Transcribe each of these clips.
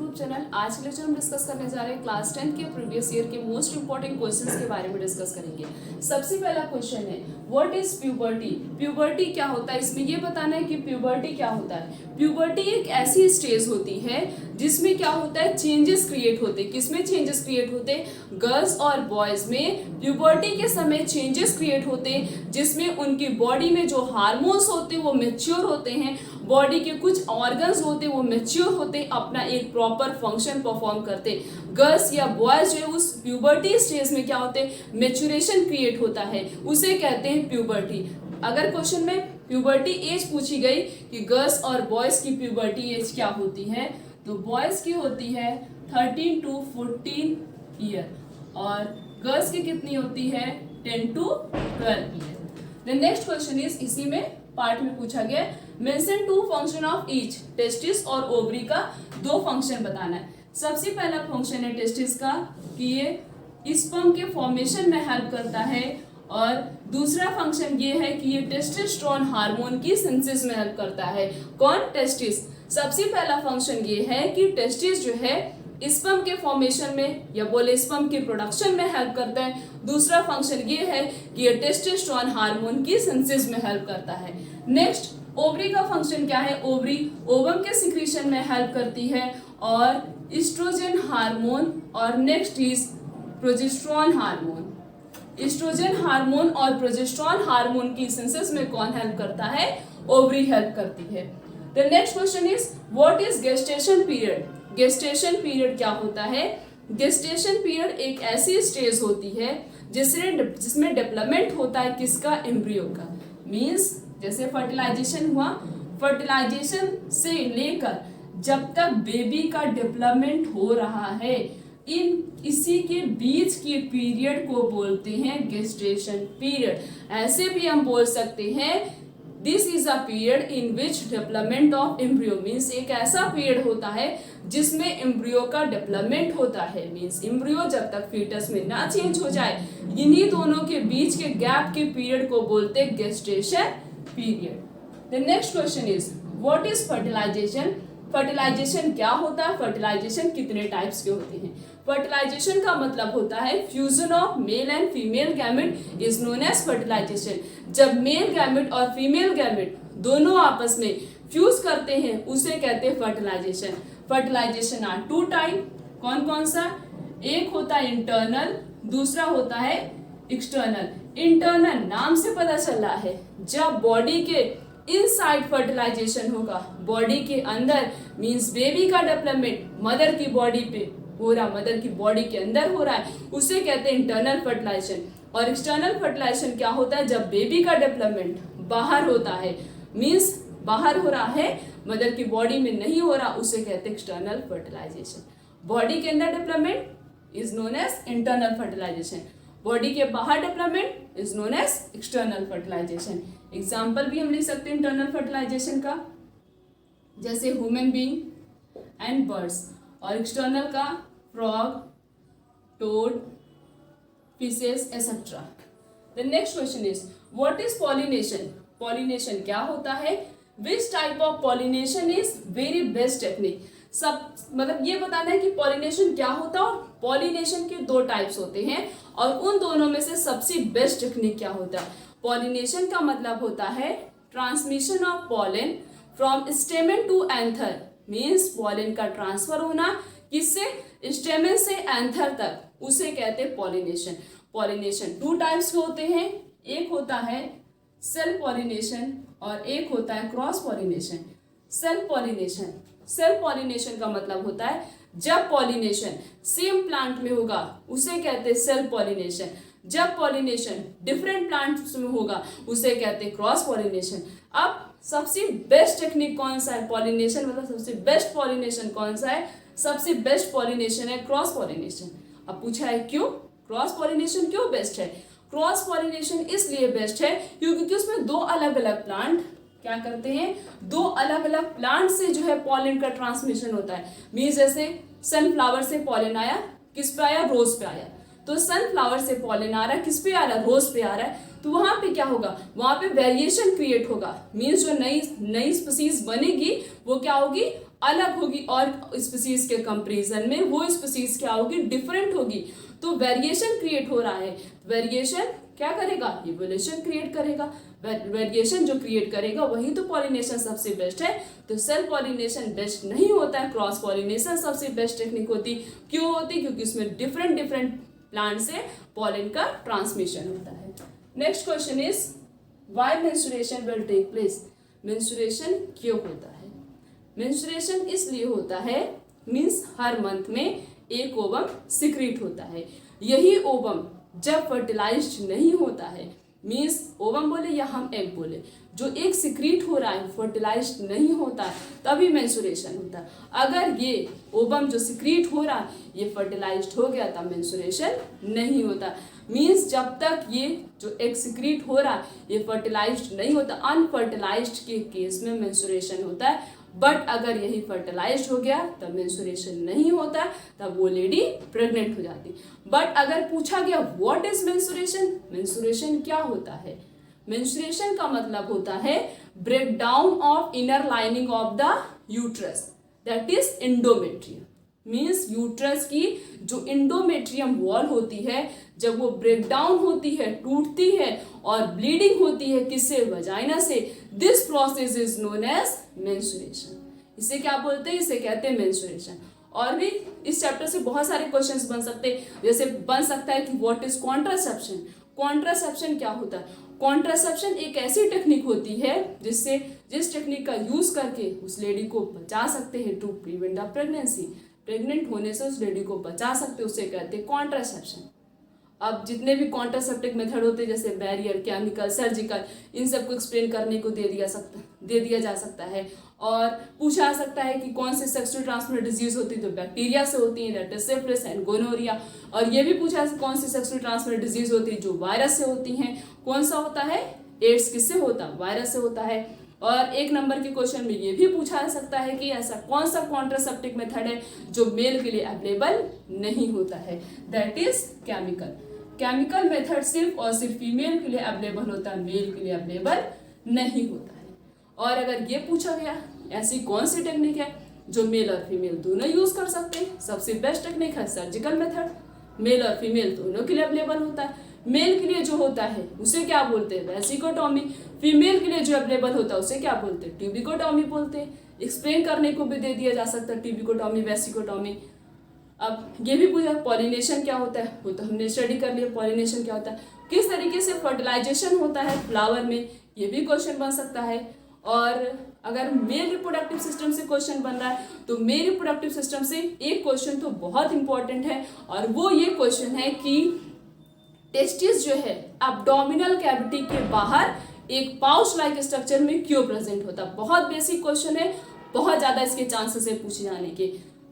YouTube channel. आज के lecture हम डिस्कस करने जा रहे हैं क्लास 10 के प्रीवियस ईयर के मोस्ट इंपॉर्टेंट क्वेश्चंस के बारे में डिस्कस करेंगे। सबसे पहला क्वेश्चन है व्हाट इज प्यूबर्टी। प्यूबर्टी क्या होता है, इसमें ये बताना है कि प्यूबर्टी क्या होता है। प्यूबर्टी एक ऐसी स्टेज होती है जिसमें क्या होता है, चेंजेस क्रिएट होते हैं। किसमें चेंजेस क्रिएट होते हैं? गर्ल्स और बॉयज में प्यूबर्टी के समय चेंजेस क्रिएट होते हैं जिसमें उनकी बॉडी में जो हार्मोन्स होते हैं वो मैच्योर होते हैं, बॉडी के कुछ ऑर्गन्स होते हैं वो मैच्योर होते हैं, अपना एक प्रॉपर फंक्शन परफॉर्म करते हैं। गर्ल्स या बॉयज जो है उस प्यूबर्टी स्टेज में क्या होते हैं, मैच्योरेशन क्रिएट होता है, उसे कहते हैं प्यूबर्टी। अगर क्वेश्चन में प्यूबर्टी एज पूछी गई कि गर्ल्स और बॉयज की प्यूबर्टी एज क्या होती है, तो बॉयज की होती है 13 to 14 ईयर और गर्ल्स की कितनी होती है 10 to 12 year. The next question is, इसी में पार्ट में पूछा गया mention two function of each. Testis और ओवरी का दो फंक्शन बताना है। सबसे पहला फंक्शन है टेस्टिस का कि ये स्पर्म के फॉर्मेशन में हेल्प करता है और दूसरा फंक्शन ये है कि ये टेस्टोस्टेरोन हार्मोन की सिंथेसिस में हेल्प करता है। कौन? टेस्टिस। सबसे पहला फंक्शन ये है कि टेस्टिस जो है स्पर्म के फॉर्मेशन में या बोले स्पर्म के प्रोडक्शन में हेल्प करता है। दूसरा फंक्शन ये है कि ये टेस्टोस्टेरोन हार्मोन की सिंथेसिस में हेल्प करता है। नेक्स्ट ओवरी का फंक्शन क्या है? ओवरी ओवम के सिक्रीशन में हेल्प करती है और एस्ट्रोजन हार्मोन और next is progesterone hormone. Oestrogen hormone और प्रोजेस्टेरोन हार्मोन की सिंथेसिस में कौन हेल्प करता है? ओवरी हेल्प करती है। The next question is what is gestation period. Gestation period क्या होता है? गेस्टेशन पीरियड एक ऐसी स्टेज होती है जिसमें डेवलपमेंट होता है किसका? एम्ब्रियो का। मींस जैसे फर्टिलाइजेशन हुआ, फर्टिलाइजेशन से लेकर जब तक बेबी का डेवलपमेंट हो रहा है, इसी के बीच के पीरियड को बोलते हैं गेस्टेशन पीरियड। ऐसे भी हम बोल सकते हैं this is a period in which development of embryo. Means एक ऐसा पीरियड होता है जिसमें एम्ब्रियो का डेवलपमेंट होता है। मीन्स एम्ब्रियो जब तक फीटस में ना चेंज हो जाए, इन्हीं दोनों के बीच के गैप के पीरियड को बोलते हैं gestation period. The next question is what is fertilization. Fertilization क्या होता है? फर्टिलाइजेशन कितने टाइप्स के होते हैं? फर्टिलाइजेशन का मतलब होता है fusion of male and female gamete is known as fertilization. जब मेल गैमेट और फीमेल गैमेट दोनों आपस में फ्यूज करते हैं उसे कहते हैं fertilization. Fertilization are two type. कौन कौन सा? एक होता है इंटरनल, दूसरा होता है एक्सटर्नल। इंटरनल नाम से पता चल रहा है जब बॉडी के इनसाइड फर्टिलाइजेशन होगा, बॉडी के अंदर मींस बेबी का डेवलपमेंट मदर की बॉडी पे हो रहा, मदर की बॉडी के अंदर हो रहा है, उसे कहते हैं इंटरनल फर्टिलाइजेशन। और एक्सटर्नल फर्टिलाइजेशन क्या होता है? जब बेबी का डेवलपमेंट बाहर होता है, मींस बाहर हो रहा है, मदर की बॉडी में नहीं हो रहा, उसे कहते हैं एक्सटर्नल फर्टिलाइजेशन। बॉडी के अंदर development is known as internal fertilization, body के बाहर development is known as external fertilization. Example भी हम लिख सकते हैं इंटरनल फर्टिलाइजेशन का, जैसे ह्यूमन बीइंग एंड बर्ड्स, और एक्सटर्नल का frog, toad, fishes etcetera. The next question is what is pollination. Pollination क्या होता है? Which type of pollination is very best technique. सब मतलब ये बताना है कि पॉलिनेशन क्या होता है और पॉलिनेशन के दो टाइप्स होते हैं और उन दोनों में से सबसे बेस्ट टेक्निक क्या होता है। पॉलिनेशन का मतलब होता है transmission of pollen from stamen to anther. Means pollen का ट्रांसफर होना किससे? स्टेमन से एंथर तक, उसे कहते हैं पॉलिनेशन। पॉलिनेशन टू टाइप्स के होते हैं, एक होता है सेल्फ पॉलिनेशन और एक होता है cross pollination. Self pollination, self pollination का मतलब होता है जब पॉलिनेशन सेम प्लांट में होगा उसे कहते हैं सेल्फ पॉलिनेशन। जब पॉलिनेशन डिफरेंट प्लांट्स में होगा उसे कहते हैं क्रॉस पॉलिनेशन। अब सबसे बेस्ट टेक्निक कौन सा है? पॉलिनेशन मतलब सबसे बेस्ट पॉलिनेशन कौन सा है? सबसे बेस्ट पॉलिनेशन है क्रॉस पॉलिनेशन। अब पूछा है क्यों क्रॉस पॉलिनेशन क्यों बेस्ट है? क्रॉस पॉलिनेशन इसलिए बेस्ट है क्योंकि उसमें दो अलग अलग प्लांट क्या करते हैं, दो अलग अलग प्लांट से जो है पॉलन का ट्रांसमिशन होता है। मीन्स जैसे सनफ्लावर से पॉलन आया, किस पे आया? रोज पे आया। तो सनफ्लावर से पॉलन आ रहा है, किस पे आ रहा है? रोज पे आ रहा है। तो वहां पे क्या होगा? वहां पे वेरिएशन क्रिएट होगा। मीन्स जो नई स्पीसीज बनेगी वो क्या होगी? अलग होगी और स्पीसीज के कंपैरिजन में वो स्पीसीज क्या होगी, डिफरेंट होगी। तो वेरिएशन क्रिएट हो रहा है, वेरिएशन क्या करेगा, इवोल्यूशन क्रिएट करेगा। वेरिएशन जो क्रिएट करेगा वही तो पॉलिनेशन सबसे बेस्ट है। तो सेल्फ पॉलिनेशन बेस्ट नहीं होता है, क्रॉस पॉलिनेशन सबसे बेस्ट टेक्निक होती। क्यों होती, क्योंकि उसमें डिफरेंट डिफरेंट प्लांट से पॉलिन का ट्रांसमिशन होता है। Next question is why menstruation will take place. Menstruation क्यों होता है? मेंस्ट्रुएशन इसलिए होता है, मीन्स हर मंथ में एक ओवम सिक्रीट होता है। यही ओवम जब फर्टिलाइज्ड नहीं होता है, मीन्स ओवम बोले या हम एग बोले, जो एक सिक्रीट हो रहा है फर्टिलाइज्ड नहीं होता है, तभी मेंस्ट्रुएशन होता है। अगर ये ओवम जो सिक्रीट हो रहा है ये फर्टिलाइज्ड हो गया तब मेंस्ट्रुएशन नहीं होता। मीन्स जब तक ये जो एग सिक्रीट हो रहा है ये फर्टिलाइज्ड नहीं होता, अनफर्टिलाइज्ड के केस में मेंस्ट्रुएशन होता है। बट अगर यही फर्टिलाइज्ड हो गया तब मेंस्ट्रुएशन नहीं होता, तब वो लेडी प्रेग्नेंट हो जाती। बट अगर पूछा गया व्हाट इज मेंस्ट्रुएशन, मेंस्ट्रुएशन क्या होता है? मेंस्ट्रुएशन का मतलब होता है break down of inner lining of the uterus, that is endometrium. Means uterus की जो इंडोमेट्रियम वॉल होती है, जब वो ब्रेक डाउन होती है, टूटती है और ब्लीडिंग होती है, किससे, वजाइना से, this process is known as menstruation. इसे क्या बोलते हैं, इसे कहते हैं मेंस्ट्रुएशन। और भी इस चैप्टर से बहुत सारे क्वेश्चंस बन सकते हैं, जैसे बन सकता है कि व्हाट इज कॉन्ट्रासेप्शन। कॉन्ट्रासेप्शन क्या होता है? कॉन्ट्रासेप्शन एक ऐसी टेक्निक होती है जिस टेक्निक का यूज करके उस लेडी को बचा सकते हैं to prevent the pregnancy. Pregnant होने से उस लेडी को बचा सकते, उसे कहते हैं कॉन्ट्रासेप्शन। अब जितने भी कॉन्ट्रासेप्टिव मेथड होते हैं जैसे बैरियर, केमिकल, सर्जिकल, इन सबको एक्सप्लेन करने को दे दिया जा सकता है। और पूछा जा सकता है कि कौन से सेक्सुअल ट्रांसमिटेड डिजीज होती है, तो बैक्टीरिया से होती है, that is syphilis and gonorrhoea. और ये भी पूछा है कौन सी सेक्सुअल ट्रांसमिटेड डिजीज होती है, जो वायरस से होती हैं। कौन सा होता है, एड्स किससे होता है, वायरस से होता है। और एक नंबर के क्वेश्चन में ये भी पूछा जा सकता है कि ऐसा कौन सा कॉन्ट्रासेप्टिव मेथड है जो मेल के लिए अवेलेबल नहीं होता है, that is chemical. Chemical method सिर्फ और सिर्फ फीमेल के लिए अवेलेबल होता है, मेल के लिए अवेलेबल नहीं होता है। और अगर ये पूछा गया ऐसी कौन सी टेक्निक है जो मेल और फीमेल दोनों यूज कर सकते हैं, सबसे बेस्ट टेक्निक है सर्जिकल मेथड। मेल और फीमेल दोनों के लिए अवेलेबल होता है। मेल के लिए जो होता है उसे क्या बोलते हैं, वेसिकोटॉमी। फीमेल के लिए जो अवेलेबल होता है उसे क्या बोलते हैं, ट्यूबिकोटॉमी बोलते हैं। एक्सप्लेन करने को भी दे दिया जा सकता है ट्यूबिकोटॉमी, वेसिकोटॉमी। अब ये भी पूछा पॉलिनेशन क्या होता है, वो तो हमने स्टडी कर लिया पॉलिनेशन क्या होता है। किस तरीके से फर्टिलाइजेशन होता है फ्लावर में, ये भी क्वेश्चन बन सकता है। और अगर मेल रिप्रोडक्टिव सिस्टम से क्वेश्चन बन रहा है तो मेल रिप्रोडक्टिव सिस्टम से एक क्वेश्चन तो बहुत इंपॉर्टेंट है, और वो ये क्वेश्चन है कि टेस्टिस जो है एब्डोमिनल कैविटी के बाहर एक पाउच लाइक स्ट्रक्चर में क्यों प्रेजेंट होता है। बहुत बेसिक क्वेश्चन है, बहुत ज्यादा इसके चांसेस है पूछे जाने के।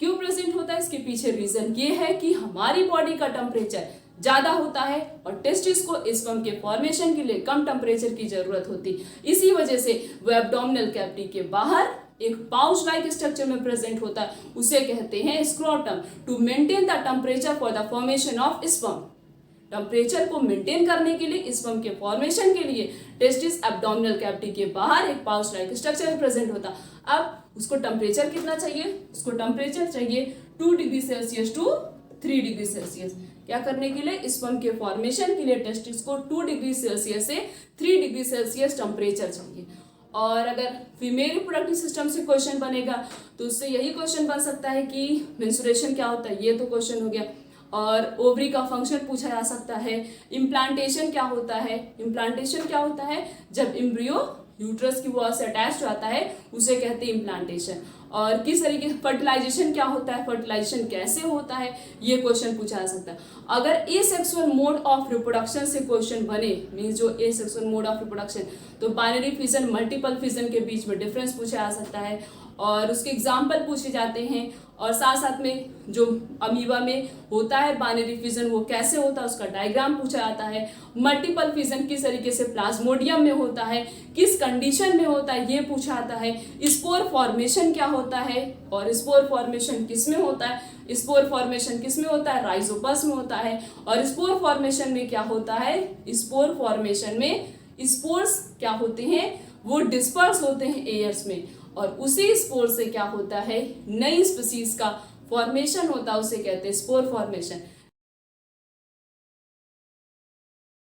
क्यों प्रेजेंट होता है, इसके पीछे रीजन ये है कि हमारी बॉडी का टेम्परेचर ज्यादा होता है और टेस्टिस को स्पर्म के फॉर्मेशन के लिए कम टेम्परेचर की जरूरत होती। इसी वजह से वो एब्डोमिनल कैविटी के बाहर एक पाउच लाइक स्ट्रक्चर में प्रेजेंट होता है, उसे कहते हैं scrotum. To maintain the temperature for the formation of sperm, temperature को मेंटेन करने के लिए, स्पर्म के फॉर्मेशन के लिए टेस्टिस एब्डोमिनल कैविटी के बाहर एक पाउच लाइक स्ट्रक्चर में प्रेजेंट होता। अब उसको टेम्परेचर कितना चाहिए, उसको टेम्परेचर चाहिए 2 degree Celsius to 3 degree Celsius. क्या करने के लिए, स्पर्म के फॉर्मेशन के लिए टेस्टिस को 2 डिग्री सेल्सियस से 3 डिग्री सेल्सियस टेम्परेचर चाहिए। और अगर फीमेल रिप्रोडक्टिव सिस्टम से क्वेश्चन बनेगा तो उससे यही क्वेश्चन बन सकता है कि मेंस्ट्रुएशन क्या होता है, ये तो क्वेश्चन हो गया। और ओवरी का फंक्शन पूछा जा सकता है। इम्प्लांटेशन क्या होता है, इम्प्लांटेशन क्या होता है, जब एम्ब्रियो यूट्रस की वॉल से अटैच आता है उसे कहते हैं इम्प्लांटेशन। और किस तरीके फर्टिलाइजेशन क्या होता है, फर्टिलाइजेशन कैसे होता है, ये क्वेश्चन पूछा जा सकता है। अगर एसेक्सुअल मोड ऑफ रिप्रोडक्शन से क्वेश्चन बने, मीन्स जो एसेक्सुअल मोड ऑफ रिप्रोडक्शन, तो बाइनरी फिजन, मल्टीपल फिजन के बीच में डिफरेंस पूछा जा सकता है और उसके एग्जाम्पल पूछे जाते हैं। और साथ साथ में जो अमीबा में होता है बाइनरी फिजन वो कैसे होता है उसका डायग्राम पूछा जाता है। मल्टीपल फिजन किस तरीके से प्लाज्मोडियम में होता है, किस कंडीशन में होता है, ये पूछा जाता है। स्पोर फॉर्मेशन क्या होता है और स्पोर फॉर्मेशन किस में होता है, स्पोर फॉर्मेशन किस में होता है, राइजोपस में होता है। और स्पोर फॉर्मेशन में क्या होता है, स्पोर फॉर्मेशन में स्पोर्स क्या होते हैं, वो डिस्पर्स होते हैं एयर्स में। और उसी स्पोर से क्या होता है, नई स्पीसीज का फॉर्मेशन होता है, उसे कहते हैं स्पोर फॉर्मेशन।